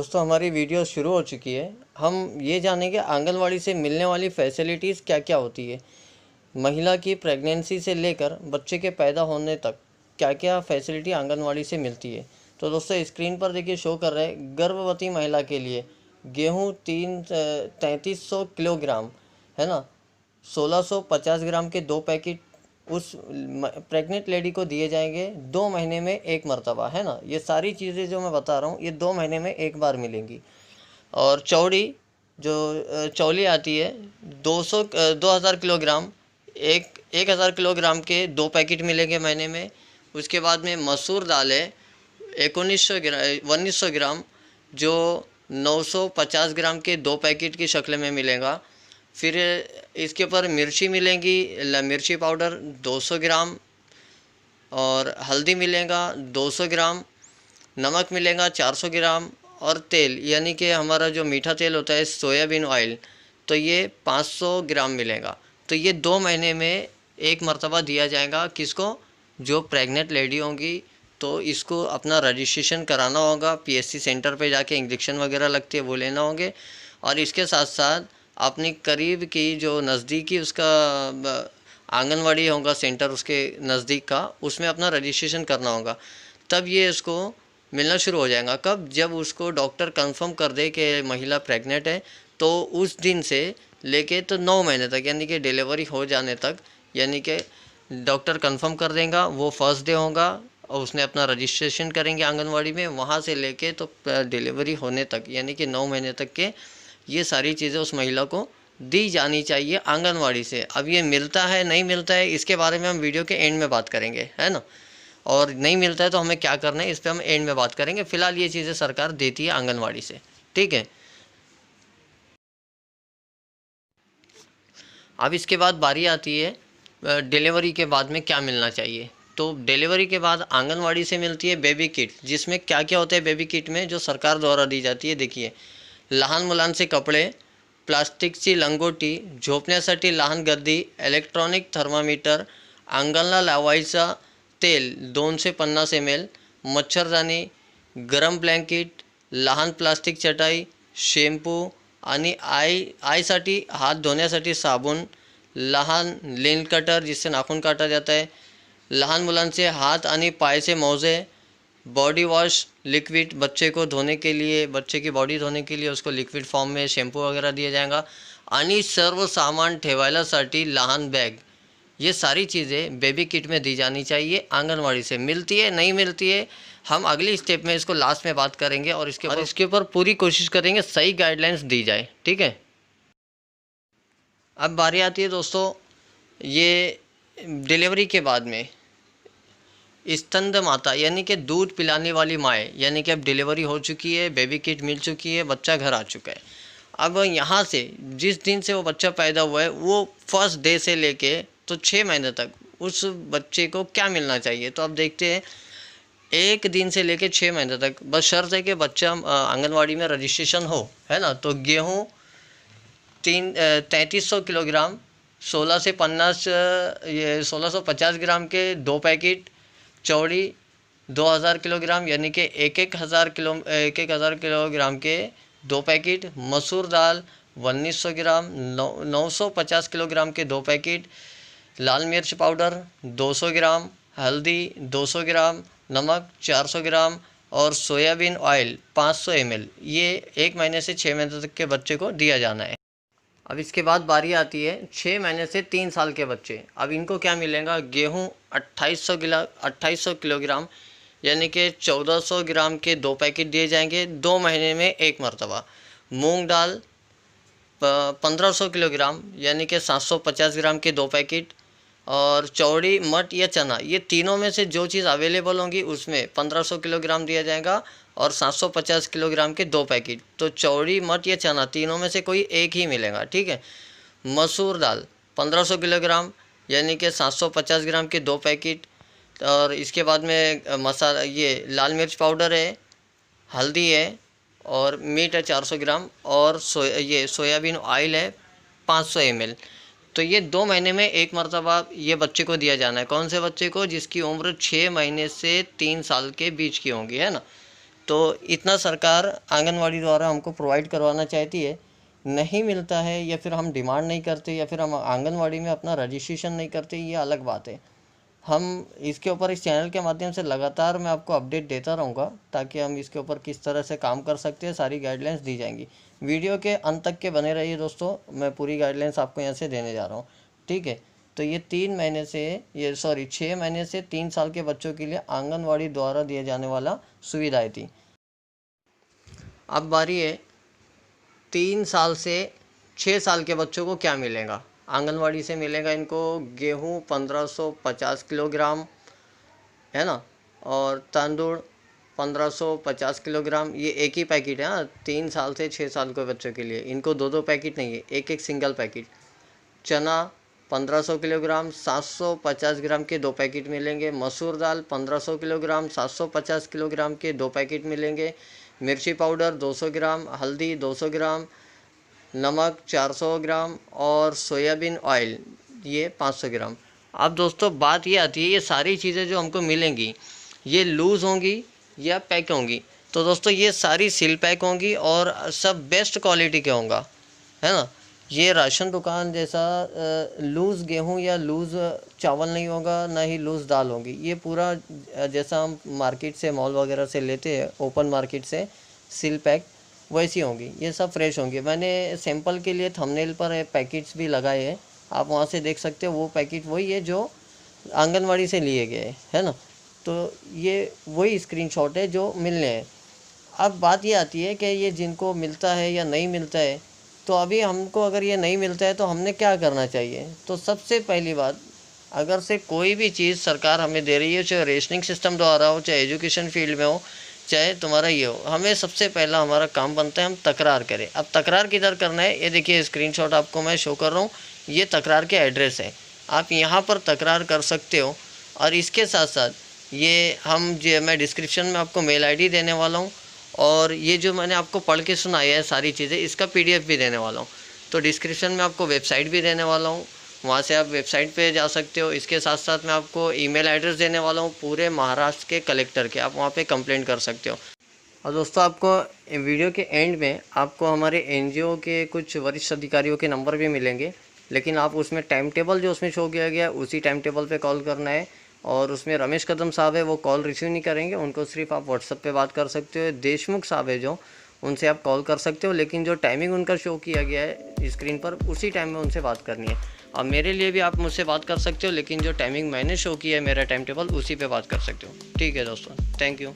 दोस्तों हमारी वीडियो शुरू हो चुकी है। हम ये जानेंगे आंगनवाड़ी से मिलने वाली फैसिलिटीज़ क्या क्या होती है। महिला की प्रेगनेंसी से लेकर बच्चे के पैदा होने तक क्या क्या फैसिलिटी आंगनवाड़ी से मिलती है। तो दोस्तों स्क्रीन पर देखिए शो कर रहे हैं, गर्भवती महिला के लिए गेहूँ 3300 किलोग्राम है ना, 1650 ग्राम के 2 पैकेट उस प्रेग्नेंट लेडी को दिए जाएंगे 2 महीने में एक मर्तबा, है ना। ये सारी चीज़ें जो मैं बता रहा हूँ ये 2 महीने में एक बार मिलेंगी। और चौड़ी जो चौली आती है 2000 किलोग्राम, 1000 किलोग्राम के 2 पैकेट मिलेंगे महीने में। उसके बाद में मसूर दाल है 1900 ग्राम जो 950 ग्राम के 2 पैकेट की शक्ल में मिलेगा। फिर इसके ऊपर मिर्ची मिलेंगी, मिर्ची पाउडर 200 ग्राम, और हल्दी मिलेगा 200 ग्राम, नमक मिलेगा 400 ग्राम, और तेल यानी कि हमारा जो मीठा तेल होता है सोयाबीन ऑयल, तो ये 500 ग्राम मिलेगा। तो ये 2 महीने में एक मर्तबा दिया जाएगा। किसको? जो प्रेग्नेंट लेडी होंगी। तो इसको अपना रजिस्ट्रेशन कराना होगा, पीएससी सेंटर पे जाके इंजेक्शन वगैरह लगती है वो लेना होंगे। और इसके साथ साथ अपनी करीब की जो नज़दीकी उसका आंगनवाड़ी होगा सेंटर उसके नज़दीक का, उसमें अपना रजिस्ट्रेशन करना होगा। तब ये इसको मिलना शुरू हो जाएगा। कब? जब उसको डॉक्टर कंफर्म कर दे कि महिला प्रेग्नेंट है, तो उस दिन से लेके तो 9 महीने तक यानी कि डिलीवरी हो जाने तक, यानी कि डॉक्टर कंफर्म कर देगा, वो फर्स्ट डे होगा और उसने अपना रजिस्ट्रेशन करेंगे आंगनवाड़ी में, वहाँ से लेके तो डिलीवरी होने तक यानी कि 9 महीने तक के ये सारी चीज़ें उस महिला को दी जानी चाहिए आंगनवाड़ी से। अब ये मिलता है नहीं मिलता है इसके बारे में हम वीडियो के एंड में बात करेंगे, है ना। और नहीं मिलता है तो हमें क्या करना है इस पर हम एंड में बात करेंगे। फ़िलहाल ये चीज़ें सरकार देती है आंगनवाड़ी से, ठीक है। अब इसके बाद बारी आती है डिलीवरी के बाद में क्या मिलना चाहिए। तो डिलीवरी के बाद आंगनवाड़ी से मिलती है बेबी किट, जिसमें क्या क्या होता है बेबी किट में जो सरकार द्वारा दी जाती है। देखिए, लहान मुलांचे कपडे, प्लास्टिकची लंगोटी, झोपण्यासाठी लहान गद्दी, इलेक्ट्रॉनिक थर्मामीटर, अंगाला लावायचा तेल 2 से 50 ml, मच्छरदाणी, गरम ब्लँकेट, लहान प्लास्टिक चटाई, शॅम्पू आणि आईसाठी हाथ धोण्यासाठी साबुन, लहान लेन कटर जिससे नाखून काटा जाता है, लहान मुलांचे हाथ आणि पायचे मोजे, बॉडी वॉश लिक्विड बच्चे को धोने के लिए, बच्चे की बॉडी धोने के लिए उसको लिक्विड फॉर्म में शैम्पू वगैरह दिया जाएगा, आणि सर्व सामान ठेवायलासाठी लहान बैग। ये सारी चीज़ें बेबी किट में दी जानी चाहिए। आंगनवाड़ी से मिलती है नहीं मिलती है हम अगली स्टेप में इसको लास्ट में बात करेंगे, और इसके ऊपर पूरी कोशिश करेंगे सही गाइडलाइंस दी जाए, ठीक है। अब बारी आती है दोस्तों ये डिलीवरी के बाद में स्तनद माता यानी कि दूध पिलाने वाली माएँ, यानी कि अब डिलीवरी हो चुकी है, बेबी किट मिल चुकी है, बच्चा घर आ चुका है। अब यहाँ से जिस दिन से वो बच्चा पैदा हुआ है वो फर्स्ट डे से लेके तो 6 महीने तक उस बच्चे को क्या मिलना चाहिए। तो अब देखते हैं 1 दिन से लेके 6 महीने तक, बस शर्त है कि बच्चा आंगनवाड़ी में रजिस्ट्रेशन हो, है ना। तो गेहूँ 3300 किलोग्राम, 1650 ग्राम के 2 पैकेट, चौड़ी 2000 किलोग्राम यानी कि 1000 किलोग्राम के 2 पैकेट, मसूर दाल 1900 ग्राम, 950 किलोग्राम के 2 पैकेट, लाल मिर्च पाउडर 200 ग्राम, हल्दी 200 ग्राम, नमक 400 ग्राम, और सोयाबीन ऑयल 500 ml। ये 1 महीने से 6 महीने तक के बच्चे को दिया जाना है। अब इसके बाद बारी आती है 6 महीने से 3 साल के बच्चे। अब इनको क्या मिलेगा? गेहूँ 2800 किलोग्राम यानी कि 1400 ग्राम के 2 पैकेट दिए जाएंगे 2 महीने में एक मरतबा। मूंग दाल 1500 किलोग्राम यानी कि 750 ग्राम के 2 पैकेट, और चौड़ी मट या चना, ये तीनों में से जो चीज़ अवेलेबल होंगी उसमें 1500 किलोग्राम दिया जाएगा और 750 किलोग्राम के 2 पैकेट। तो चौड़ी मट या चना तीनों में से कोई एक ही मिलेगा, ठीक है। मसूर दाल 1500 किलोग्राम यानी कि 750 ग्राम के 2 पैकेट, और इसके बाद में मसाला ये लाल मिर्च पाउडर है, हल्दी है, और मीट है 400 ग्राम, और सोयाबीन ऑयल है 500 ml। तो ये 2 महीने में एक मरतबा ये बच्चे को दिया जाना है। कौन से बच्चे को? जिसकी उम्र 6 महीने से 3 साल के बीच की होंगी, है ना। तो इतना सरकार आंगनवाड़ी द्वारा हमको प्रोवाइड करवाना चाहती है। नहीं मिलता है या फिर हम डिमांड नहीं करते या फिर हम आंगनवाड़ी में अपना रजिस्ट्रेशन नहीं करते, ये अलग बात है। हम इसके ऊपर इस चैनल के माध्यम से लगातार मैं आपको अपडेट देता रहूँगा, ताकि हम इसके ऊपर किस तरह से काम कर सकते हैं सारी गाइडलाइंस दी जाएंगी। वीडियो के अंत तक के बने रहिए दोस्तों, मैं पूरी गाइडलाइंस आपको यहाँ से देने जा रहा हूँ, ठीक है। तो ये 6 महीने से 3 साल के बच्चों के लिए आंगनवाड़ी द्वारा दिए जाने वाला सुविधाएँ थी। अब बारी है 3 साल से 6 साल के बच्चों को क्या मिलेगा। आंगनवाड़ी से मिलेगा इनको गेहूँ 1550 किलोग्राम, है ना, और तांदूळ 1550 किलोग्राम। ये एक ही पैकेट है, हाँ, 3 साल से 6 साल के बच्चों के लिए। इनको 2-2 पैकेट नहीं है, एक सिंगल पैकेट। चना 1500 किलोग्राम 750 ग्राम के 2 पैकेट मिलेंगे। मसूर दाल 1500 किलोग्राम 750 किलोग्राम के 2 पैकेट मिलेंगे। मिर्ची पाउडर 200 ग्राम, हल्दी 200 ग्राम, नमक 400 ग्राम और सोयाबीन ऑयल ये 500 ग्राम। अब दोस्तों बात ये आती है, ये सारी चीज़ें जो हमको मिलेंगी ये लूज़ होंगी या पैक होंगी। तो दोस्तों ये सारी सील पैक होंगी और सब बेस्ट क्वालिटी के होंगे, है ना। ये राशन दुकान जैसा लूज़ गेहूं या लूज़ चावल नहीं होगा, ना ही लूज़ दाल होगी। ये पूरा जैसा हम मार्केट से मॉल वगैरह से लेते हैं, ओपन मार्केट से सील पैक, वैसी होंगी। ये सब फ्रेश होंगी। मैंने सैंपल के लिए थंबनेल पर पैकेट्स भी लगाए हैं, आप वहाँ से देख सकते हो। वो पैकेट वही है जो आंगनवाड़ी से लिए गए, है ना। तो ये वही स्क्रीनशॉट है जो मिलने हैं। अब बात ये आती है कि ये जिनको मिलता है या नहीं मिलता है, तो अभी हमको अगर ये नहीं मिलता है तो हमने क्या करना चाहिए। तो सबसे पहली बात, अगर से कोई भी चीज़ सरकार हमें दे रही है, चाहे रेशनिंग सिस्टम द्वारा हो, चाहे एजुकेशन फील्ड में हो, चाहे तुम्हारा ये हो, हमें सबसे पहला हमारा काम बनता है हम तकरार करें। अब तकरार किधर करना है, ये देखिए स्क्रीनशॉट आपको मैं शो कर रहा हूँ, ये तकरार के एड्रेस है। आप यहाँ पर तकरार कर सकते हो। और इसके साथ साथ ये मैं डिस्क्रिप्शन में आपको मेल ID देने वाला हूँ, और ये जो मैंने आपको पढ़ के सुनाया है सारी चीज़ें, इसका PDF भी देने वाला हूँ। तो डिस्क्रिप्शन में आपको वेबसाइट भी देने वाला हूँ, वहाँ से आप वेबसाइट पे जा सकते हो। इसके साथ साथ मैं आपको ईमेल एड्रेस देने वाला हूँ पूरे महाराष्ट्र के कलेक्टर के, आप वहाँ पे कंप्लेंट कर सकते हो। और दोस्तों आपको वीडियो के एंड में आपको हमारे NGO के कुछ वरिष्ठ अधिकारियों के नंबर भी मिलेंगे, लेकिन आप उसमें टाइम टेबल जो उसमें शो किया गया है उसी टाइम टेबल पर कॉल करना है। और उसमें रमेश कदम साहब है, वो कॉल रिसीव नहीं करेंगे, उनको सिर्फ आप व्हाट्सएप पे बात कर सकते हो। देशमुख साहब है जो, उनसे आप कॉल कर सकते हो, लेकिन जो टाइमिंग उनका शो किया गया है स्क्रीन पर उसी टाइम में उनसे बात करनी है। और मेरे लिए भी आप मुझसे बात कर सकते हो, लेकिन जो टाइमिंग मैंने शो किया है मेरा टाइम टेबल, उसी पे बात कर सकते हो। ठीक है दोस्तों, थैंक यू।